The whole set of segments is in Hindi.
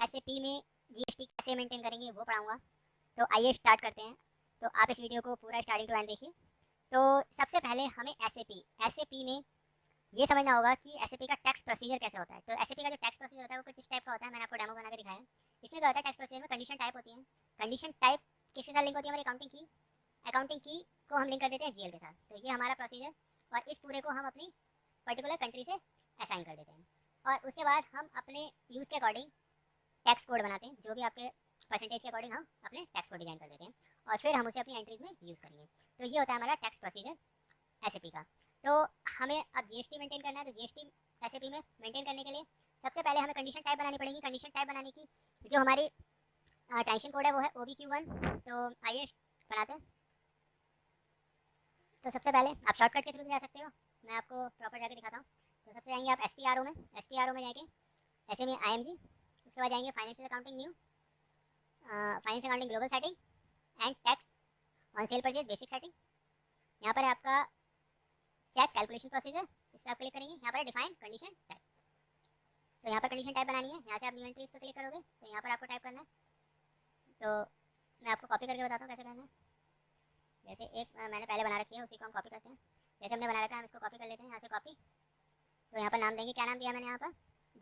एसएपी में जीएसटी कैसे मेंटेन करेंगे वो पढ़ाऊंगा। तो आइए स्टार्ट करते हैं। तो आप इस वीडियो को पूरा स्टार्टिंग टू एंड देखिए। तो सबसे पहले हमें एसएपी में ये समझना होगा कि एसएपी का टैक्स प्रोसीजर कैसे होता है। तो एसएपी का जो टैक्स प्रोसीजर होता है वो कुछ इस टाइप का होता है। मैंने आपको डेमो बना के दिखाया है। इसमें क्या होता है, टैक्स प्रोसीजर में कंडीशन टाइप होती है। कंडीशन टाइप किसके साथ लिंक होती है? हमारी अकाउंटिंग की को हम लिंक कर देते हैं जीएल के साथ। तो ये हमारा प्रोसीजर, और इस पूरे को हम अपनी पर्टिकुलर कंट्री से असाइन कर देते हैं। और उसके बाद हम अपने यूज़ के अकॉर्डिंग टैक्स कोड बनाते हैं। जो भी आपके परसेंटेज के अकॉर्डिंग हम अपने टैक्स कोड डिजाइन कर देते हैं, और फिर हम उसे अपनी एंट्रीज में यूज़ करेंगे। तो ये होता है हमारा टैक्स प्रोसीजर एसएपी का। तो हमें अब जीएसटी मेंटेन करना है। तो जीएसटी एसएपी में मेंटेन करने के लिए सबसे पहले हमें कंडीशन टाइप बनानी पड़ेगी। कंडीशन टाइप बनाने की जो हमारी ट्रांजेक्शन कोड है वो है OBQ1। तो आइए बनाते हैं। तो सबसे पहले आप शॉर्टकट के थ्रू भी जा सकते हो, मैं आपको प्रॉपर जाके दिखाता हूँ। तो सबसे जाएंगे आप एस पी आर ओ में जाएंगे, ऐसे में IMG। उसके बाद जाएंगे financial accounting new, financial accounting global setting and tax on sale purchase basic setting. यहाँ पर है आपका चेक कैलकुलेशन प्रोसीजर, इस पर आप क्लिक करेंगे। यहाँ पर डिफाइन कंडीशन टाइप। तो यहाँ पर कंडीशन टाइप बनानी है। यहाँ से आप न्यू एंट्रीज पर क्लिक करोगे तो यहाँ पर आपको टाइप करना है। तो मैं आपको कॉपी करके बताता हूँ कैसे करना है। जैसे एक मैंने पहले बना रखी है, उसी को हम कॉपी करते हैं। जैसे हमने बना रखा है हम इसको कॉपी कर लेते हैं। यहाँ से कॉपी, तो यहाँ पर नाम देंगे, क्या नाम दिया मैंने यहाँ पर,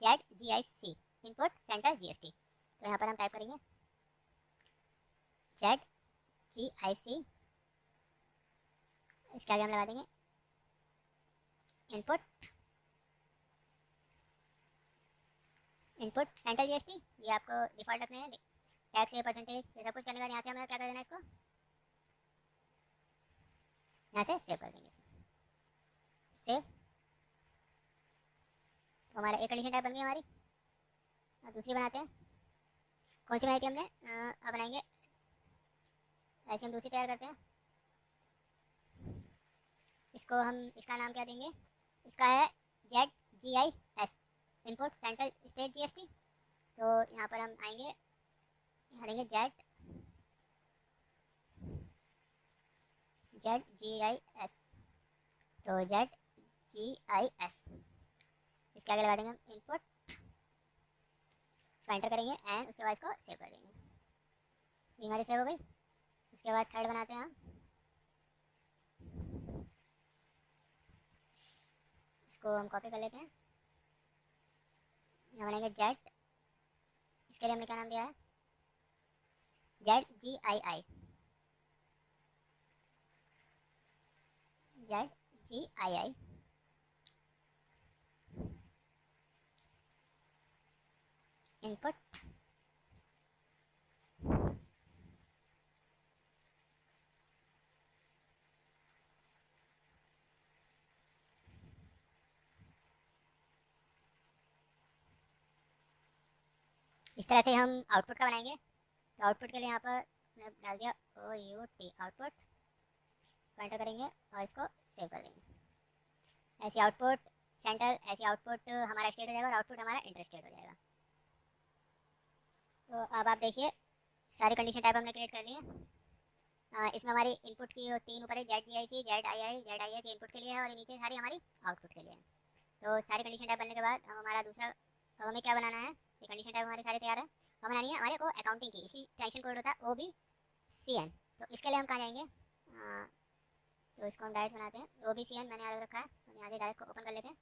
ZGIC इनपुट सेंटर GST। तो यहाँ पर हम टाइप करेंगे ZGIC, इसके आगे हम लगा देंगे इनपुट सेंट्रल GST। ये आपको डिफॉल्ट रखने हैं, टैक्स ये परसेंटेज ये सब कुछ करने का। यहाँ से हमें क्या कर देना है, इसको यहाँ से सेव कर देंगे। सेव, तो हमारा एक कंडीशन टाइप बन गई हमारी। अब दूसरी बनाते हैं। कौन सी बनाई थी हमने, अब बनाएंगे ऐसे हम दूसरी तैयार करते हैं। इसको हम, इसका नाम क्या देंगे, इसका है ZGIS input central state GST। तो यहाँ पर हम आएंगे, यहाँ देंगे ZGIS। तो ZGIS, इसके आगे लगा देंगे हम इनपुट, इसको एंटर करेंगे एंड उसके बाद इसको सेव कर देंगे। ये हमारी सेव हो गई। उसके बाद थर्ड बनाते हैं हम, इसको हम कॉपी कर लेते हैं। यहाँ बनाएंगे जेड, इसके लिए हमने क्या नाम दिया है, ZGII इनपुट। इस तरह से हम आउटपुट का बनाएंगे। तो आउटपुट के लिए यहाँ पर हमने डाल दिया OUT आउटपुट, को एंटर करेंगे और इसको सेव कर देंगे। ऐसे आउटपुट सेंटर, ऐसे आउटपुट हमारा स्टेट हो जाएगा और आउटपुट हमारा इंटर स्टेट हो जाएगा। तो अब आप देखिए सारी कंडीशन टाइप हमने क्रिएट कर लिए। इसमें हमारी इनपुट की तीन ऊपर है, ZGIC ZIS, ये इनपुट के लिए है और ये नीचे सारी हमारी आउटपुट के लिए है। तो सारी कंडीशन टाइप बनने के बाद हमारा दूसरा, हमें क्या बनाना है, ये कंडीशन टाइप हमारे सारे तैयार है। हम बनानी है हमारे को अकाउंटिंग की, इसकी ट्रांजेक्शन कोड होता है OBCN। तो इसके लिए हम कहाँ जाएंगे, तो इसको हम डायरेक्ट बनाते हैं। OBCN मैंने अलग रखा है, हम यहाँ से डायरेक्ट ओपन कर लेते हैं।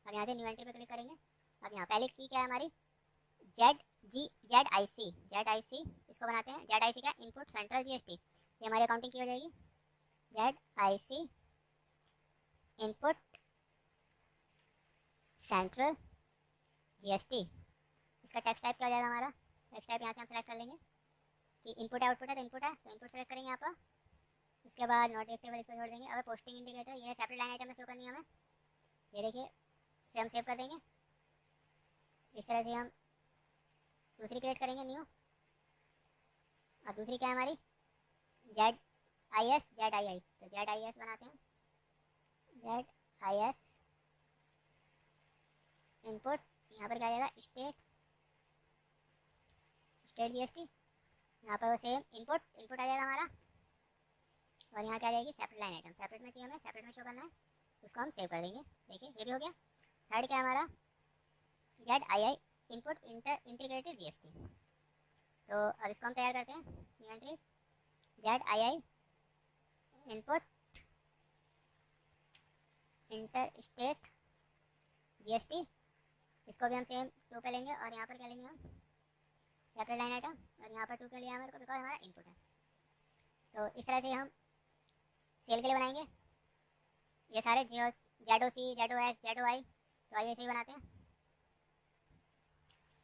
अब यहाँ से न्यू एंट्री पे क्लिक करेंगे। अब यहाँ पहले की क्या है हमारी, ZIC, इसको बनाते हैं। ZIC का इनपुट सेंट्रल GST, ये हमारी अकाउंटिंग की हो जाएगी। ZIC इनपुट सेंट्रल GST, इसका टैक्स टाइप क्या हो जाएगा हमारा, टैक्स टाइप यहाँ से हम सेलेक्ट कर लेंगे कि इनपुट है आउटपुट है। तो इनपुट है तो इनपुट सेलेक्ट करेंगे यहाँ पर। उसके बाद नॉट डिटेक्टेबल इसको छोड़ देंगे। अब पोस्टिंग इंडिकेटर, ये सेपरेट लाइन आइटम में शो करनी है हमें। ये देखिए, इसे हम सेव कर देंगे। इस तरह से हम दूसरी क्रिएट करेंगे न्यू। और दूसरी क्या है हमारी, ZIS ZII, तो ZIS बनाते हैं। ZIS इनपुट, यहाँ पर क्या आ जाएगा, स्टेट GST। यहाँ पर वो सेम इनपुट आ जाएगा हमारा। और यहाँ क्या आ जाएगी, सेपरेट लाइन आइटम, सेपरेट में चाहिए हमें, सेपरेट में शो करना है। उसको हम सेव कर देंगे। देखिए ये भी हो गया। थर्ड क्या है हमारा, ZII इनपुट इंटीग्रेटेड जीएसटी। तो अब इसको हम तैयार करते हैं। New entries Z I I input inter state GST. इसको भी हम सेम 2 पे लेंगे और यहाँ पर क्या लेंगे हम सेपरेट लाइन आइटम, और यहाँ पर 2 के लिए हमारे को बिकॉज हमारा इनपुट है। तो इस तरह से हम सेल के लिए बनाएंगे ये सारे Z O C Z O S Z O I. तो आइए ऐसे ही बनाते हैं।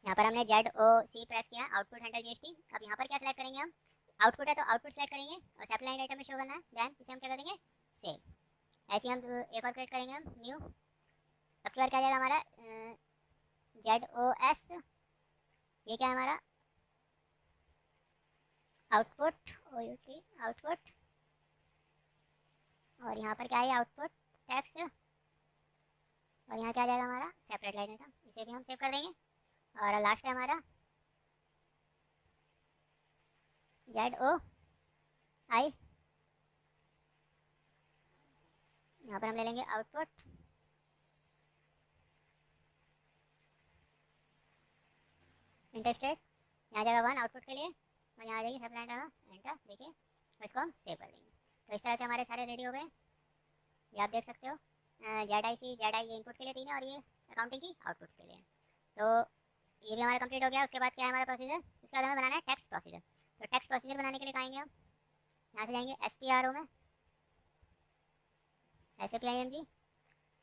यहाँ पर हमने जेड ओ सी प्रेस किया, आउटपुट हैंडल जीएसटी। अब यहाँ पर क्या सेलेक्ट करेंगे हम, आउटपुट है तो आउटपुट सेलेक्ट करेंगे और सेपरेट लाइन आइटम में शो करना है। देन इसे हम क्या कर देंगे सेल। ऐसे ही हम एक और क्रिएट करेंगे हम न्यू। अब की बार क्या जाएगा हमारा जेड ओ एस, ये क्या है हमारा आउटपुट आउटपुट, और यहाँ पर क्या है आउटपुट टैक्स, और यहाँ क्या जाएगा हमारा सेपरेट लाइन आइटम। इसे भी हम सेव कर देंगे। और लास्ट है हमारा जेड ओ आई, यहाँ पर हम ले लेंगे आउटपुट इंटरस्टेट, यहाँ जाएगा 1 आउटपुट के लिए, और यहाँ आ जाएगी सेपरेट लाइन एंटर। देखिए और इसको हम सेव कर देंगे। तो इस तरह से हमारे सारे रेडी हो गए, ये आप देख सकते हो। Z I C Z I ये इनपुट के लिए 3 है और ये अकाउंटिंग की आउटपुट्स के लिए। तो ये भी हमारा कंप्लीट हो गया। उसके बाद क्या है हमारा प्रोसीजर, इसके बाद हमें बनाना है टैक्स प्रोसीजर। तो टैक्स प्रोसीजर बनाने के लिए आएंगे हम यहाँ से जाएंगे SPRO में, SAPIMG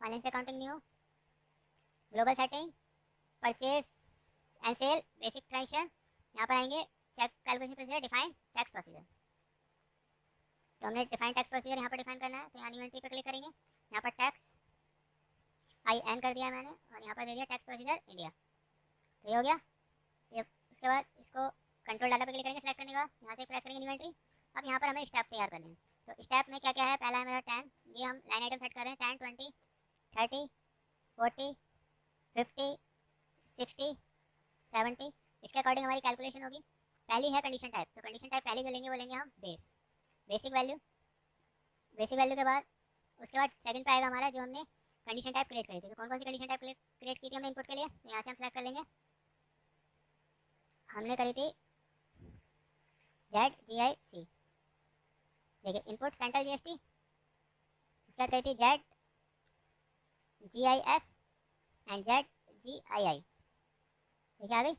finance accounting new, global setting, purchase and sale, basic transaction. यहाँ पर आएंगे check calculation procedure, define tax procedure. तो हमने डिफाइन टैक्स प्रोसीजर यहाँ पर डिफाइन करना है। तो यहाँ न्यू एंट्री पर क्लिक करेंगे, यहाँ पर टैक्स IN कर दिया मैंने और यहाँ पर दे दिया टैक्स प्रोसीजर इंडिया। तो ये हो गया ये। उसके बाद इसको कंट्रोल डाटा पे क्लिक करेंगे सेलेक्ट करने का, यहाँ से प्रेस करेंगे न्यू एंट्री। अब यहाँ पर हमें स्टेप तैयार करने हैं। तो स्टेप में क्या क्या है, पहला है मेरा 10, ये हम लाइन आइटम सेट कर रहे हैं 10 20 30 40 50 60 70। इसके अकॉर्डिंग हमारी कैलकुलेशन होगी। पहली है कंडीशन टाइप, तो कंडीशन टाइप पहले जो लेंगे वो लेंगे हम बेसिक वैल्यू। बेसिक वैल्यू के बाद उसके बाद सेकंड पे आएगा हमारा जो हमने कंडीशन टाइप क्रिएट करी थी। तो कौन कौन सी कंडीशन टाइप क्रिएट की थी हमने इनपुट के लिए, तो यहाँ से हम सेलेक्ट कर लेंगे। हमने करी थी ZGIC, देखिए इनपुट सेंट्रल GST। उसके बाद करी थी ZGIS एंड ZGII, देखिए आ गई।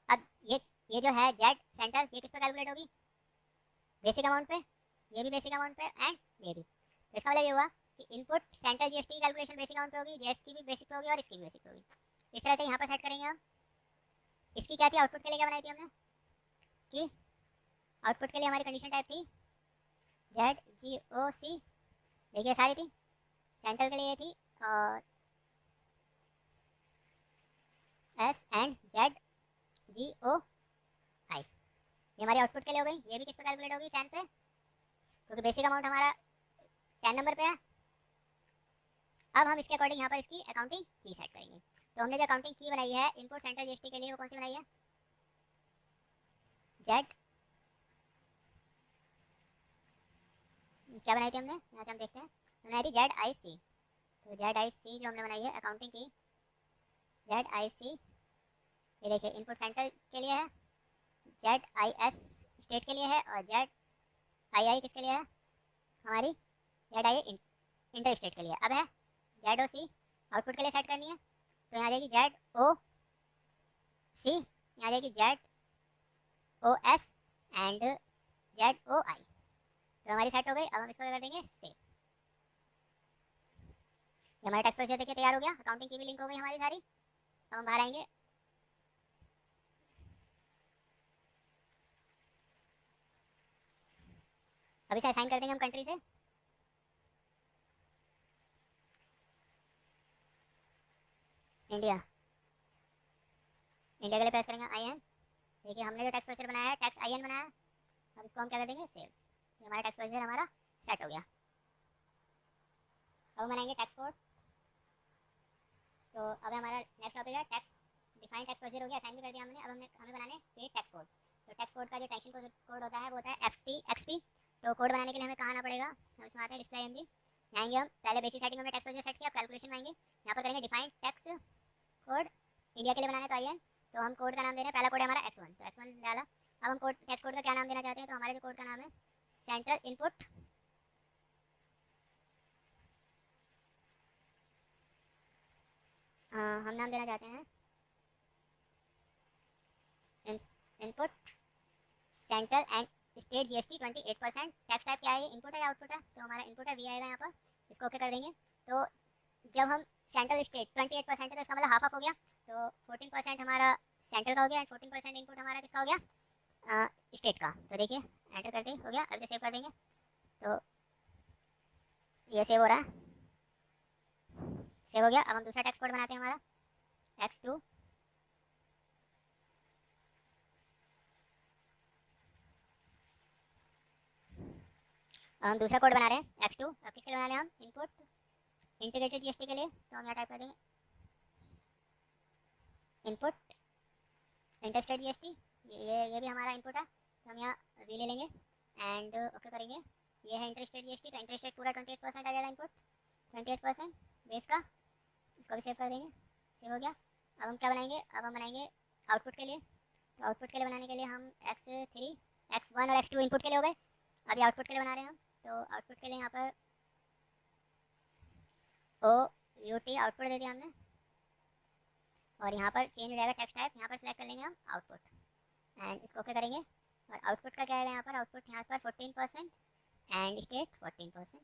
अब ये जो है जेड सेंट्रल, ये किस पे कैलकुलेट होगी, बेसिक अमाउंट पे, ये भी बेसिक अमाउंट पे एंड ये भी। तो इसका मतलब ये हुआ कि इनपुट सेंट्रल जीएसटी की कैलकुलेशन बेसिक अमाउंट पे होगी, जेएस की भी बेसिक पे होगी और इसकी भी बेसिक पे होगी। इस तरह से यहाँ पर सेट करेंगे हम। इसकी क्या थी आउटपुट के लिए क्या बनाई थी हमने कि आउटपुट के लिए हमारी कंडीशन टाइप थी ZGOC, देखिए सारी थी। सेंट्रल के लिए थी और S एंड ZGOI, ये हमारी आउटपुट के लिए हो गई। ये भी किस पे कैलकुलेट होगी 10 पे, क्योंकि बेसिक अमाउंट हमारा 10 नंबर पे है। अब हम इसके अकॉर्डिंग यहाँ पर इसकी अकाउंटिंग की सेट करेंगे। तो हमने जो अकाउंटिंग की बनाई है इनपुट सेंट्रल जीएसटी के लिए वो कौन सी बनाई है, जेड, क्या बनाई थी हमने, यहाँ से हम देखते हैं बनाई थी ZIC। तो ZIC जो हमने बनाई है अकाउंटिंग की ZIC, ये देखिए इनपुट सेंट्रल के लिए है, ZIS स्टेट के लिए है और ZII किसके लिए है, हमारी ZII इंटर स्टेट के लिए। अब है ZOC आउटपुट के लिए सेट करनी है। तो यहाँ जाएगी ZOC, यहाँ जाएगी ZOS एंड ZOI। तो हमारी सेट हो गई। अब हम इसको कर देंगे सेव। हमारा टैक्स प्रोसीजर देखिए तैयार हो गया, अकाउंटिंग की भी लिंक हो गई हमारी सारी। अब हम बाहर आएंगे, अभी से असाइन कर देंगे हम कंट्री से। इंडिया, इंडिया के लिए प्रेस करेंगे IN। देखिए हमने जो टैक्स प्रोसीजर बनाया है टैक्स IN बनाया है। अब इसको हम क्या कर देंगे सेव। ये हमारा टैक्स प्रोसीजर हमारा सेट हो गया। अब हम बनाएंगे टैक्स कोड। तो अब हमारा नेक्स्ट टॉपिक है टैक्स डिफाइन टैक्स प्रोसीजर हो गया, असाइन भी कर दिया हमने। अब हमें बनाने क्रिएट टैक्स कोड। तो टैक्स कोड का जो टेंशन कोड होता है वो होता है FTXP। तो कोड बनाने के लिए हमें कहाँ आना पड़ेगा, हम इसमें आते हैं डिस्प्ले IMG, आएंगे हम पहले बेसिक सेटिंग में टैक्स प्रोसीजर सेट किया, अब कैलकुलेशन में आएंगे, यहाँ पर करेंगे डिफाइन टैक्स कोड। इंडिया के लिए बनाना है तो IN, तो हम कोड का नाम दे रहे हैं, पहला कोड है हमारा x1, तो x1 डाला। अब हम कोड टेक्स्ट कोड का क्या नाम देना चाहते हैं, तो हमारे जो कोड का नाम है सेंट्रल इनपुट, हम नाम देना चाहते हैं input central and state GST 28%। Tax type क्या है, ये इनपुट है या आउटपुट है, तो हमारा इनपुट है, वी आएगा यहाँ पर, इसको ओके कर देंगे। तो जब हम सेंट्रल स्टेट 28% है तो इसका मतलब हाफ हाफ हो गया, तो 14% हमारा सेंट्रल का हो गया एंड 14% इनपुट हमारा किसका हो गया, स्टेट का। तो देखिए एंटर करते हो गया, अब से सेव कर देंगे, तो ये सेव हो रहा है, सेव हो गया। अब हम दूसरा टेक्स्ट कोड बनाते हैं हमारा x2, अब हम दूसरा कोड बना रहे हैं x2। अब किसके लिए बना रहे हैं हम, इनपुट इंटीग्रेटेड जीएसटी के लिए, तो हम यहाँ टाइप कर देंगे इनपुट इंटरस्टेट जीएसटी, ये भी हमारा इनपुट है, तो हम यहाँ वी ले लेंगे एंड ओके करेंगे। ये है इंटरस्टेट जीएसटी, तो इंटरस्टेट पूरा 28% आ जाएगा इनपुट 28% बेस का, इसको भी सेव कर देंगे, सेव हो गया। अब हम क्या बनाएंगे, अब हम बनाएंगे आउटपुट के लिए, तो आउटपुट के लिए बनाने के लिए हम x3 x1 और x2 इनपुट के लिए हो गए, अभी आउटपुट के लिए बना रहे हैं हम। तो आउटपुट के लिए यहाँ पर OUT आउटपुट दे दिया हमने, और यहाँ पर चेंज हो जाएगा टेक्स्ट टाइप, यहाँ पर सेलेक्ट कर लेंगे हम आउटपुट एंड इसको ओके करेंगे। और आउटपुट का क्या है यहाँ पर, आउटपुट यहाँ पर 14% एंड स्टेट 14%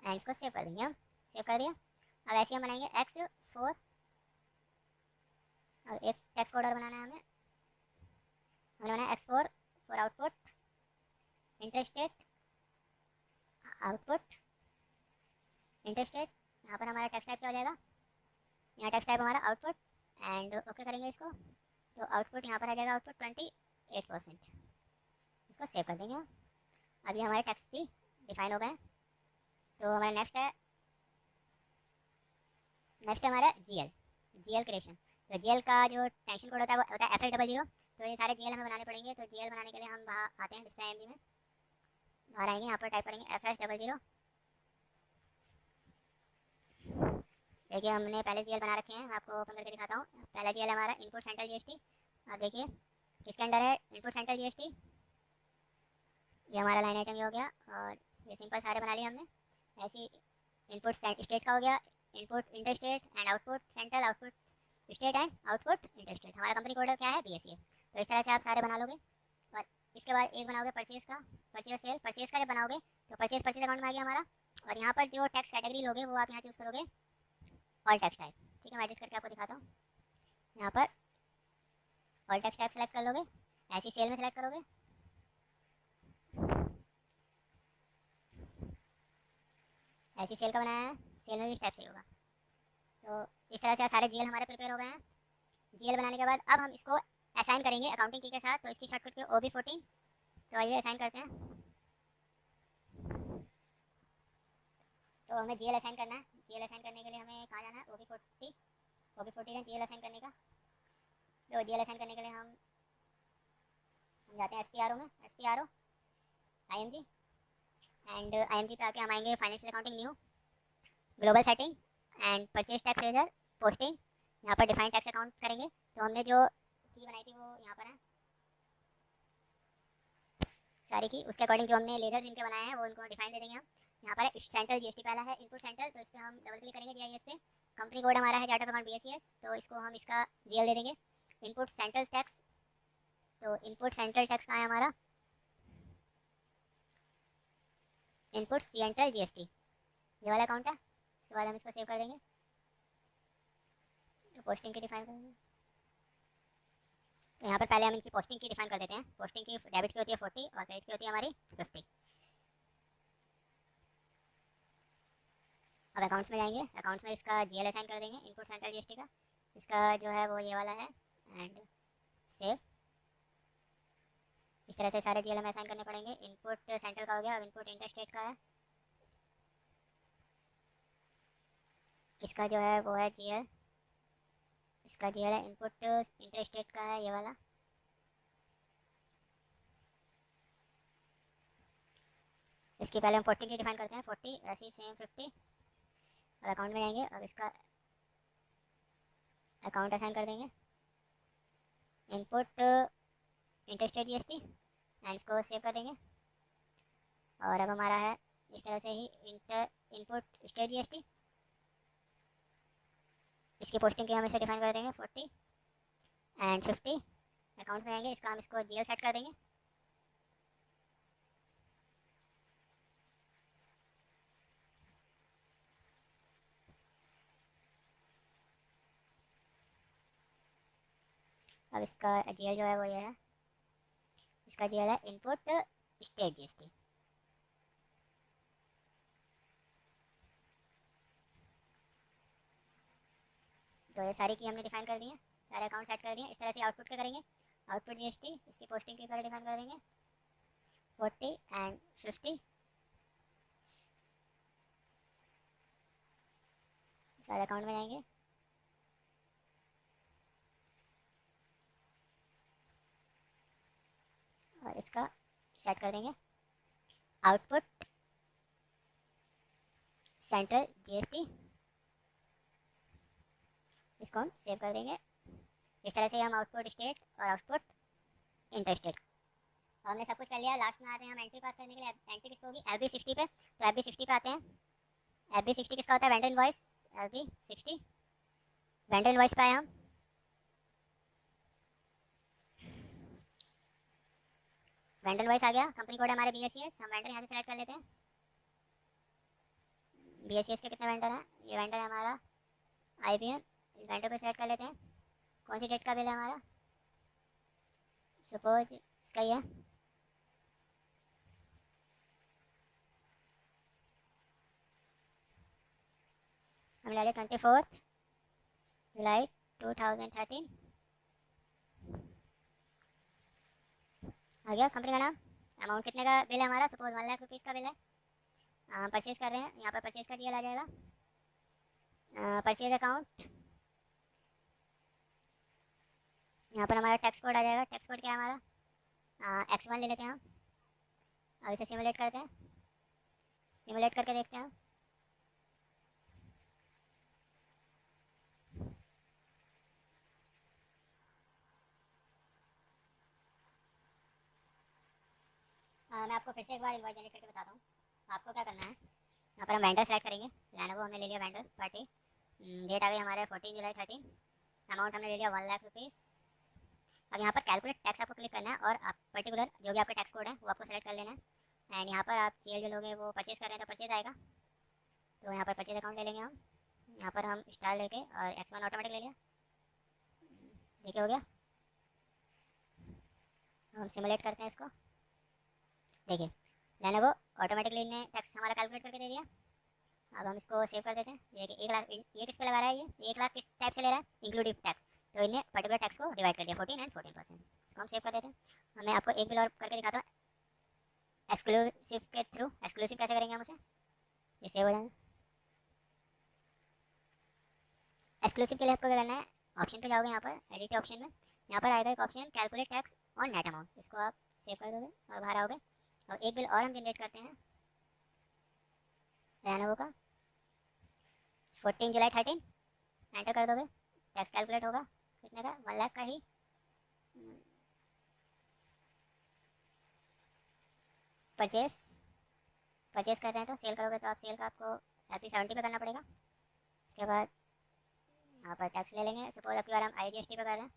एंड इसको सेव कर देंगे हम, सेव कर दिया। अब ऐसे हम बनाएंगे x4, अब एक टेक्स्ट कोड और बनाना है हमें बनाया x4 for output interstate output interstate, यहाँ पर हमारा टेक्स्ट टाइप क्या हो जाएगा, यहाँ टेक्स्ट टाइप हमारा आउटपुट एंड ओके करेंगे इसको, तो आउटपुट यहाँ पर आ जाएगा आउटपुट 28%, इसको सेव कर देंगे हम। अभी हमारे टेक्स्ट भी डिफाइन हो गए, तो हमारा नेक्स्ट है हमारा जीएल क्रिएशन। तो जीएल का जो टेंशन कोड होता है वो होता है FH00, तो ये सारे जीएल हमें बनाने पड़ेंगे। तो जीएल बनाने के लिए हम बाहर आते हैं डिस्प्ले IMG में, बाहर आएंगे, यहाँ पर टाइप करेंगे FH00। देखिए हमने पहले जीएल बना रखे हैं, मैं आपको ओपन करके दिखाता हूँ। पहला जीएल हमारा इनपुट सेंट्रल जीएसटी, आप देखिए किसके अंडर है, इनपुट सेंट्रल जीएसटी, ये हमारा लाइन आइटम ये हो गया, और ये सिंपल सारे बना लिए हमने। ऐसे इनपुट स्टेट का हो गया, input interstate and output central, output state and output interstate. हमारा कंपनी कोड क्या है, BSCS। तो इस तरह से आप सारे बना लोगे, और इसके बाद एक बनाओगे परचेज का, परचेज सेल, परचेज का जब बनाओगे तो परचेज अकाउंट में आ गया हमारा। और यहाँ पर जो टैक्स कैटेगरी लोगे वो आप यहाँ चूज़ करोगे ऑल टैक्स टाइप, ठीक है, मैं एडिट करके आपको दिखाता हूँ। यहाँ पर ऑल टैक्स टाइप सेलेक्ट कर लोगे, ऐसी सेल में सेलेक्ट करोगे, ऐसी सेल का बनाया है, सेल में भी इस टाइप से होगा। तो इस तरह से सारे जीएल हमारे प्रिपेयर हो गए हैं। जीएल बनाने के बाद अब हम इसको असाइन करेंगे अकाउंटिंग की के साथ, तो इसकी शॉर्टकट की OB14, तो आइए असाइन करते हैं। तो हमें जीएल असाइन करना है, जीएल असाइन करने के लिए हमें कहाँ जाना है, OB40 का जीएल असाइन करने का। तो जीएल असाइन करने के लिए हम जाते हैं SPRO में, SPRO IMG, एंड IMG पे आके हम आएंगे financial accounting new, global setting and purchase tax razor posting, यहाँ पर डिफाइन टैक्स अकाउंट करेंगे। तो हमने जो की बनाई थी वो यहाँ पर है सारी की, उसके अकॉर्डिंग जो हमने लेजर्स इनके बनाए हैं वो इनको डिफाइन दे देंगे हम। यहाँ पर सेंट्रल जीएसटी पहला है इनपुट सेंट्रल, तो इस पर हम डबल क्लिक करेंगे GIS पे। कंपनी कोड हमारा है चार्ट ऑफ अकाउंट BSCS, तो इसको हम इसका जीएल दे देंगे इनपुट सेंट्रल टैक्स। तो इनपुट सेंट्रल टैक्स का है हमारा इनपुट सेंट्रल GST, ये वाला अकाउंट है। इसके बाद हम इसको सेव कर देंगे, तो पोस्टिंग की डिफाइन करेंगे। तो यहाँ पर पहले हम इनकी पोस्टिंग की डिफाइन कर देते हैं। पोस्टिंग की डेबिट की होती है 40 और क्रेडिट की होती है हमारी 50। अब अकाउंट्स में जाएंगे, अकाउंट्स में इसका जीएल असाइन कर देंगे इनपुट सेंट्रल जीएसटी का, इसका जो है वो ये वाला है एंड सेव। इस तरह से सारे जीएल हमें असाइन करने पड़ेंगे। इनपुट सेंट्रल का हो गया, अब इनपुट इंटरस्टेट का है, इसका जो है वो है जीएल, इसका जीएल है इनपुट इंटरस्टेट का है ये वाला। इसकी पहले हम 40 की डिफाइन करते हैं, 40 ऐसे ही सेम 50। और अकाउंट में जाएंगे, अब इसका अकाउंट असाइन कर देंगे, इनपुट इंटरस्टेट जीएसटी एंड इसको सेव कर देंगे। और अब हमारा है इस तरह से ही इनपुट स्टेट जीएसटी, इसकी पोस्टिंग की हम इसे डिफाइन कर देंगे 40 एंड 50 अकाउंट में आएंगे, इसका हम इसको जीएल सेट कर देंगे। अब इसका जीएल जो है वो ये है, इसका जीएल है इनपुट स्टेट जीएसटी। तो ये सारी की हमने डिफाइन कर दी है, सारे अकाउंट सेट कर दिए। इस तरह से आउटपुट क्या करेंगे, आउटपुट जीएसटी इसकी पोस्टिंग की तरह डिफाइन कर देंगे 40 एंड 50 सारे अकाउंट में जाएंगे। और इसका सेट कर देंगे आउटपुट सेंट्रल जीएसटी, इसको हम सेव कर देंगे। इस तरह से हम आउटपुट स्टेट और आउटपुट इंटर स्टेट हमने सब कुछ कर लिया। लास्ट में आते हैं हम एंट्री पास करने के लिए। एंट्री किसको होगी, FB60 पे। तो FB60 पे आते हैं। FB60 किसका होता है, vendor invoice. FB60 vendor invoice पे आए हम। वेंडर इनवॉइस आ गया, कंपनी कोड है हमारे BSES। हम वेंडर यहाँ से सेलेक्ट कर लेते हैं। BSES के कितने वेंडर हैं, ये वेंडर है हमारा IBM। इस वेंडर को सेलेक्ट कर लेते हैं। कौन सी डेट का बिल है हमारा, सपोज इसका ही है। हम ले लें 24 जुलाई 2013। आ गया कंपनी का नाम। अमाउंट कितने का बिल है हमारा, सपोज 1 लाख रुपीज़ का बिल है। परचेज कर रहे हैं, यहाँ पर परचेज का जीएल आ जाएगा। परचेज अकाउंट, यहाँ पर हमारा टैक्स कोड आ जाएगा। टैक्स कोड क्या है हमारा, X1 ले लेते हैं हम। अब इसे सिमुलेट करते हैं, सिमुलेट करके देखते हैं। मैं आपको फिर से एक बार इनवॉइस जनरेट करके बताता हूँ। आपको क्या करना है, यहाँ पर हम वेंडर सेलेक्ट करेंगे। लेनोवो हमने ले लिया वेंडर पार्टी। डेट आ गई हमारे 14 जुलाई 13। अमाउंट हमने ले लिया 1 लाख रुपीज़। अब यहाँ पर कैलकुलेट टैक्स आपको क्लिक करना है और आप पर्टिकुलर जो भी आपका टैक्स कोड है वो आपको सेलेक्ट कर लेना है। एंड यहाँ पर आप जीएल जो लोगे वो परचेज कर रहे हैं तो परचेज आएगा। तो यहाँ पर परचेज अकाउंट ले लेंगे हम। यहाँ पर हम स्टार लेके और X1 ऑटोमेटिक ले लिया। देखिए हो गया। हम सिमुलेट करते हैं इसको। देखिए लेनोवो ऑटोमेटिकली ने टैक्स हमारा कैलकुलेट करके दे दिया। अब हम इसको सेव कर देते हैं। देखिए 1 लाख ये किस पे लगा रहा है, ये 1 लाख किस टाइप से ले रहा है, इंक्लूडिव टैक्स। तो इन्हें पर्टिकुलर टैक्स को डिवाइड कर दिया 14 एंड 14%। इसको हम सेव कर देते हैं। मैं आपको एक बिल और करके दिखाता हूँ एक्सक्लूसिव के थ्रू। एक्सक्लूसिव कैसे करेंगे हम उसे, ये सेव हो जाएगा। एक्सक्लूसिव के लिए आपको क्या करना है, ऑप्शन पे जाओगे, यहाँ पर एडिट ऑप्शन में यहाँ पर आएगा एक option calculate tax on net amount. इसको आप सेव कर दोगे और बाहर आओगे। और एक बिल और हम जनरेट करते हैं लेनोवो का 14 जुलाई 13। एंटर कर दोगे, टैक्स कैलकुलेट होगा कितने का, 1 लाख का ही। परचेस परचेस कर रहे हैं तो सेल करोगे तो आप सेल का आपको FB70 पे करना पड़ेगा। उसके बाद यहाँ पर टैक्स ले लेंगे। सपोज आपकी बार हम IGST पे कर रहे हैं।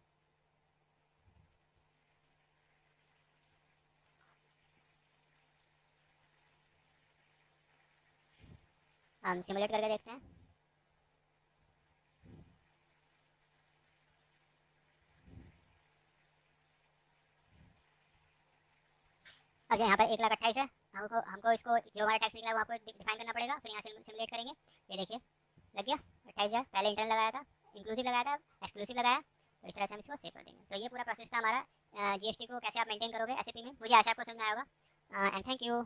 हम सिमुलेट करके देखते हैं। अब यहाँ पर 1,28,000 है। हमको हमको इसको जो हमारा टैक्स निकला है वो आपको डिफाइन करना पड़ेगा। फिर यहाँ से सिमुलेट करेंगे। ये देखिए लग गया 28,000। पहले इंटरनल लगाया था, इंक्लूसिव लगाया था, एक्सक्लूसिव लगाया। तो इस तरह से हम इसको सेव कर देंगे। तो ये पूरा प्रोसेस था हमारा GST को कैसे आप मेंटेन करोगे SAP में। मुझे आशा आपको समझ में आया होगा। And thank you.